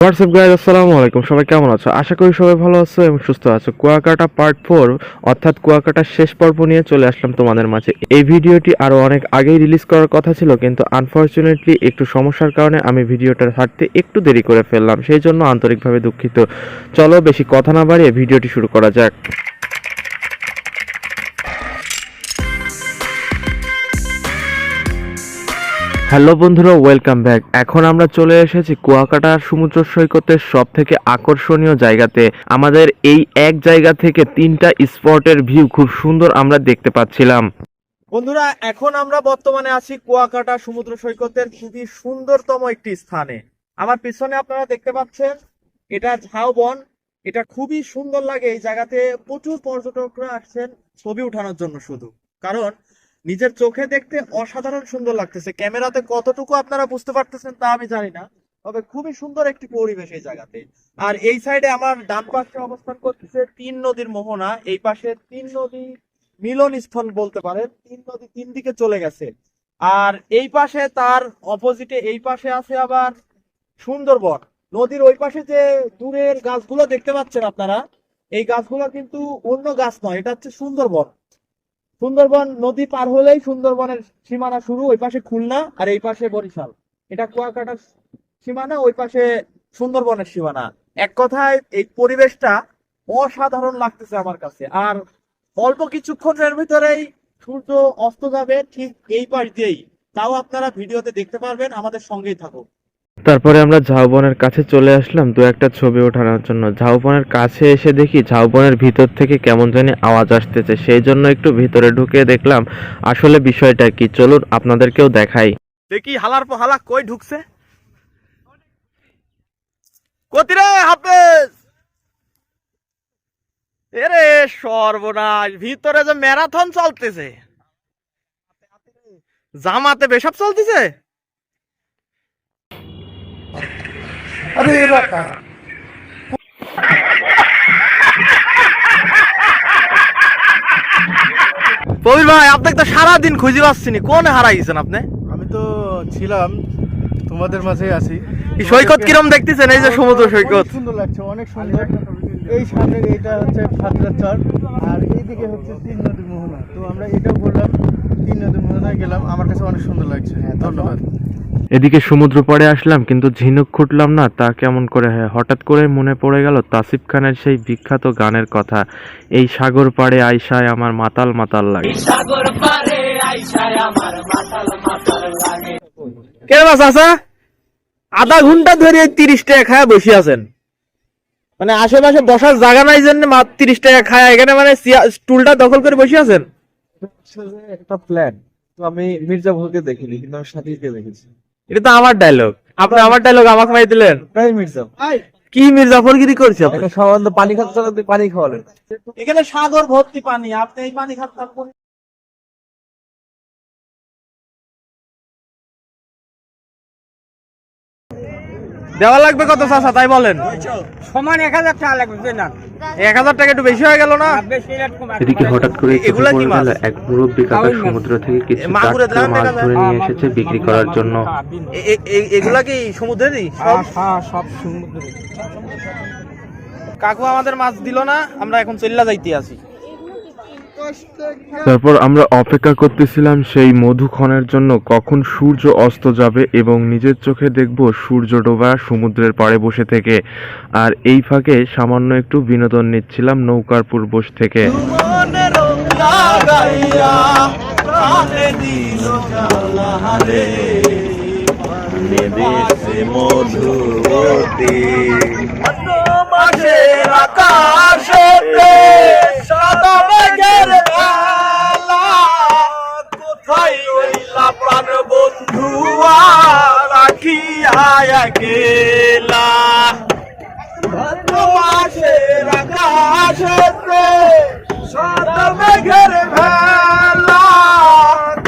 WhatsApp guys, আসসালামু আলাইকুম। সবাই কেমন আছো? আশা করি সবাই ভালো আছো এবং সুস্থ আছো। কুয়াকাটা পার্ট 4 অর্থাৎ কুয়াকাটার শেষ পর্ব নিয়ে চলে আসলাম তোমাদের মাঝে। এই ভিডিওটি আরো অনেক আগেই রিলিজ করার কথা ছিল, কিন্তু আনফরচুনেটলি একটু সমস্যার কারণে আমি ভিডিওটা ছাড়তে একটু দেরি করে ফেললাম, সেই জন্য আন্তরিকভাবে দুঃখিত। চলো বেশি কথা না বাড়িয়ে ভিডিওটি শুরু করা যাক। হ্যালো বন্ধুরা, ওয়েলকাম ব্যাক। এখন আমরা চলে এসেছি কুয়াকাটার সমুদ্র সৈকতের সব থেকে আকর্ষণীয় জায়গাতে। আমাদের এই এক জায়গা থেকে 3টা স্পটের ভিউ খুব সুন্দর আমরা দেখতে পাচ্ছিলাম। বন্ধুরা, এখন আমরা বর্তমানে আছি কুয়াকাটা সমুদ্র সৈকতের খুবই সুন্দরতম একটি স্থানে। আমার পিছনে আপনারা দেখতে পাচ্ছেন, এটা ঝাউবন। এটা খুবই সুন্দর লাগে। এই জায়গাতে প্রচুর পর্যটকরা আসছেন ছবি উঠানোর জন্য, শুধু কারণ নিজের চোখে দেখতে অসাধারণ সুন্দর লাগতেছে। ক্যামেরাতে কতটুকু আপনারা বুঝতে পারতেছেন তা আমি জানি না, তবে খুবই সুন্দর একটি পরিবেশ এই জায়গাতে। আর এই সাইডে আমার ডান পাশে অবস্থান করতেছে 3 নদীর মোহনা। এই পাশে 3 নদী মিলনস্থল বলতে পারেন। 3 নদী 3 দিকে চলে গেছে। আর এই পাশে তার অপোজিটে এই পাশে আছে আবার সুন্দরবন। নদীর ওই পাশে যে দূরের গাছগুলো দেখতে পাচ্ছেন আপনারা, এই গাছগুলো কিন্তু অন্য গাছ নয়, এটা হচ্ছে সুন্দরবন। সুন্দরবন নদী পার হলেই সুন্দরবনের সীমানা শুরু। ওই পাশে খুলনা আর এই পাশে বরিশাল। এটা কুয়াকাটার সীমানা, ওই পাশে সুন্দরবনের সীমানা। এক কথায় এই পরিবেশটা অসাধারণ লাগতেছে আমার কাছে। আর অল্প কিছুক্ষণের ভিতরেই সূর্য অস্ত যাবে ঠিক এই পাশ দিয়েই। তাও আপনারা ভিডিওতে দেখতে পারবেন, আমাদের সঙ্গেই থাকুন। তারপরে আমরা ঝাউবনের কাছে চলে আসলাম দু একটা ছবি ওঠানোর জন্য। ঝাউবনের কাছে এসে দেখি ঝাউবনের ভিতর থেকে কেমন জানি আওয়াজ আসতেছে, সেই জন্য একটু ভিতরে ঢুকে দেখলাম আসলে বিষয়টা কি। চলুন আপনাদেরকেও দেখাই। দেখি হালার পর হালা কই ঢুকছে। কতিরে হাফেজ, এরে সর্বনাশ, ভিতরে যে ম্যারাথন চলতেছে, জামাতে বেশব চলতেছে। কবির ভাই, আপনাকে তো সারাদিন খুঁজে পাচ্ছি নি, কোনে হারাই গেছেন আপনি? আমি তো ছিলাম তোমাদের মাঝে আছি। এই সৈকত কিরম দেখতেছেন? এই যে সমুদ্র সৈকত অনেক সুন্দর লাগছে, অনেক সুন্দর। এই সামনে এইটা হচ্ছে ফাতরাচর, আর এইদিকে হচ্ছে 3 নদীর মোহনা। তো আমরা এটাও বললাম, 3 নদীর মোহনায় গেলাম। আমার কাছে অনেক সুন্দর লাগছে। ধন্যবাদ। এদিকে সমুদ্র পাড়ে আসলাম, কিন্তু ঝিনুক খুঁটলাম না, তা কেমন করে হয়। হঠাৎ করে মনে পড়ে গেল তাসিফ খানের সেই বিখ্যাত গানের কথা, এই সাগর পাড়ে আইসায় আমার মাতাল মাতাল লাগে। কে বাস আসা আধা ঘন্টা ধরে 30 টাকা খায় বসে আছেন, মানে আশেপাশে বসার জায়গা নাই জন্য মাত্র 30 টাকা খায় এখানে, মানে স্টুলটা দখল করে বসে আছেন। একটা প্ল্যান তো আমি মির্জাফরকে দেখিনি, কিন্তু আমি সাথীকে দেখেছি। এটা তো আমার ডায়লগ, আপনি আমার ডায়লগ আমাকে মাই দিলেন। তাই মির্জা কি মির্জাফরগিরি করছে আপনি? একটা সামান্য পানি খাচ্ছে, পানি খাওয়ালেন। এখানে সাগর ভর্তি পানি, আপনি এই পানি খাচ্ছেন। দেওয়া লাগবে কত চাচা তাই বলেন? সমান 1000 টাকা লাগবে না? 1000 টাকা একটু বেশি হয়ে গেল না? বেশি রেট কম। এদিকে হঠাৎ করে এগুলা কি মাছ? এক মুরব্বী কাকা সমুদ্র থেকে কিছু মাগুরের টাটকা দাম মাছ দেখা যায়। ধরে নিয়ে এসেছে বিক্রি করার জন্য। এগুলা কি সমুদ্রেরই সব? সব সমুদ্র। কাকু আমাদের মাছ দিল না, আমরা এখন চল্লা যাইতে আছি। তারপর আমরা অপেক্ষা করতেছিলাম সেই মধুক্ষণের জন্য, কখন সূর্য অস্ত যাবে এবং নিজের চোখে দেখব সূর্য ডোবা সমুদ্রের পাড়ে বসে থেকে। আর এই ফাঁকে সামান্য একটু বিনোদন নিচ্ছিলাম নৌকার পূর্বশ থেকে।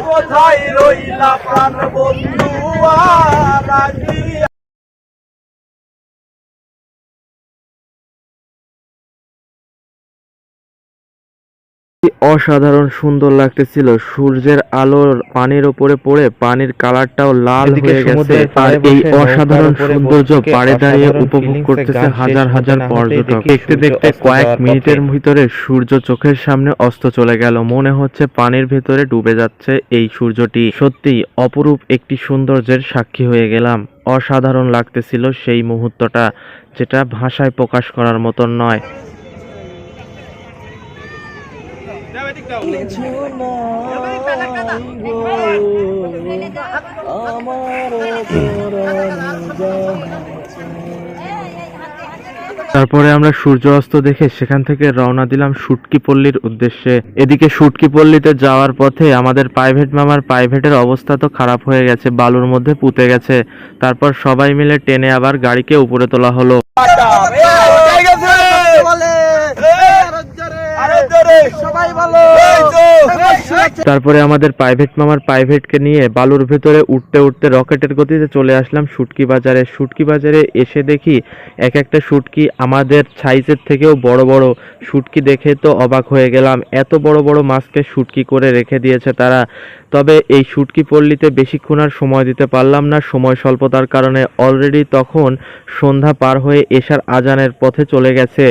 কোথায় রইলা প্রাণ বন্ধু রাখিয়া। অসাধারণ সুন্দর লাগতেছিল। সূর্যের আলোর পানির উপরে পড়ে পানির কালারটাও লাল হয়ে গেছে। আর এই অসাধারণ সৌন্দর্য পাড়ে দাঁড়িয়ে উপভোগ করতেছে হাজার হাজার পর্যটক। দেখতে দেখতে কয়েক মিনিটের ভিতরে সূর্য চোখের সামনে অস্ত চলে গেল। মনে হচ্ছে পানির ভেতরে ডুবে যাচ্ছে এই সূর্যটি। সত্যি অপরূপ একটি সৌন্দর্যের সাক্ষী হয়ে গেলাম। অসাধারণ লাগতেছিল সেই মুহূর্তটা, যেটা ভাষায় প্রকাশ করার মতন নয়। তারপরে আমরা সূর্য অস্ত দেখে সেখান থেকে রওনা দিলাম শুটকি পল্লীর উদ্দেশ্যে। এদিকে শুটকি পল্লীতে যাওয়ার পথে আমাদের প্রাইভেট মামার প্রাইভেটের অবস্থা তো খারাপ হয়ে গেছে, বালুর মধ্যে পুঁতে গেছে। তারপর সবাই মিলে টেনে আবার গাড়িকে উপরে তোলা হলো। তারপরে আমাদের প্রাইভেট মামার প্রাইভেটকে নিয়ে বালুর ভেতরে উঠতে উঠতে রকেটের গতিতে চলে আসলাম শুটকি বাজারে। শুটকি বাজারে এসে দেখি এক একটা শুটকি আমাদের সাইজের থেকেও বড় বড়। শুটকি দেখে তো অবাক হয়ে গেলাম, এত বড় বড় মাছকে শুটকি করে রেখে দিয়েছে তারা। তবে এই শুটকি পল্লীতে বেশিক্ষণ আর সময় দিতে পারলাম না, সময় স্বল্পতার কারণে। অলরেডি তখন সন্ধ্যা পার হয়ে এশার আজানের পথে চলে গেছে।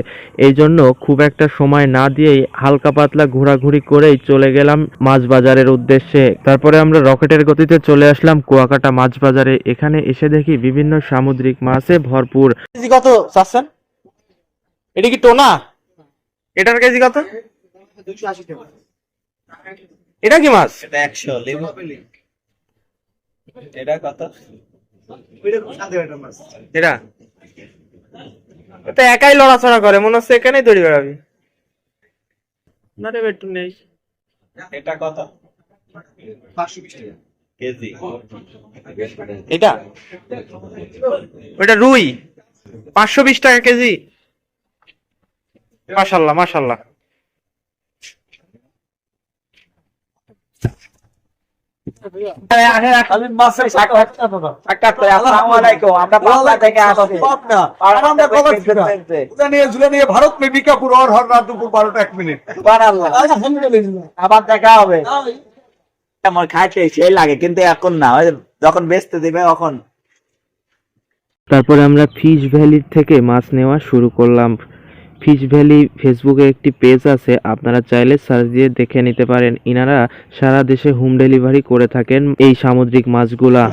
এই জন্য খুব একটা সময় না দিয়েই হালকা পাতলা ঘোরাঘুরি করেই চলে গেলাম মাছ বাজারের উদ্দেশ্যে। তারপরে আমরা রকেটের গতিতে চলে আসলাম কুয়াকাটা মাছ বাজারে। এখানে এসে দেখি বিভিন্ন সামুদ্রিক মাছে ভরপুর। কেজি কত চাচ্ছেন? এটা কি টোনা? এটার কেজি কত? 280 টাকা। এটা কি মাছ? এটা 100 লেবু। এটা কত? এটা খুব সাদা একটা মাছ। এটা এটা একাই লড়াচড়া করে, মনে হচ্ছে এখানেই দড়ি বেড়াবি। না রে একটু নেই। এটা কত? 520 টাকা কেজি। এটা ওটা রুই, 520 টাকা কেজি। মাশাআল্লাহ মাশাআল্লাহ। ভারত মেডিকাপুর और हर रात দুপুর 12টা 1 মিনিট। আবার দেখা হবে। আমার খাইতে সেই লাগে, কিন্তু এখন না, ওই যখন বেচতে দিবে তখন। তারপরে আমরা ফিশ ভ্যালি থেকে মাছ নেওয়া শুরু করলাম। ফিশ ভ্যালি ফেসবুকে একটি পেজ আছে, আপনারা চাইলে সার্চ দিয়ে দেখে নিতে পারেন। ইনারা সারা দেশে হোম ডেলিভারি করে থাকেন এই সামুদ্রিক মাছগুলা।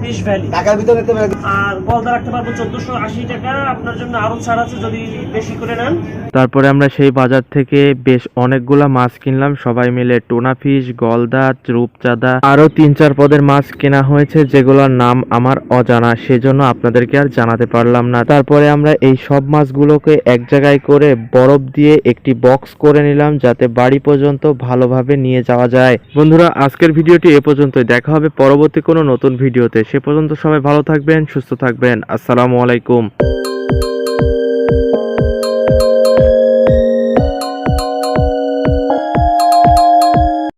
ফিশ ভ্যালি টাকার ভিতরে তো আর গলদা রাখতে পারবো 1480 টাকা। আপনার জন্য আরো ছাড় আছে যদি বেশি করে নেন। তারপরে আমরা সেই বাজার থেকে বেশ অনেকগুলা মাছ কিনলাম সবাই মিলে। টোনা ফিশ, গলদা, রূপচাঁদা, আরো 3-4 পদের মাছ কেনা হয়েছে, যেগুলোর নাম আমার অজানা, সেজন্য আপনাদেরকে আর জানাতে পারলাম না। তারপরে আমরা এই সব মাছগুলোকে এক জায়গায় করে বরফ দিয়ে একটি বক্স করে নিলাম, যাতে বাড়ি পর্যন্ত ভালোভাবে নিয়ে যাওয়া যায়। বন্ধুরা, আজকের ভিডিওটি এ পর্যন্তই। দেখা হবে পরবর্তী কোনো নতুন ভিডিওতে। সে পর্যন্ত সবাই ভালো থাকবেন, সুস্থ থাকবেন। আসসালামু আলাইকুম।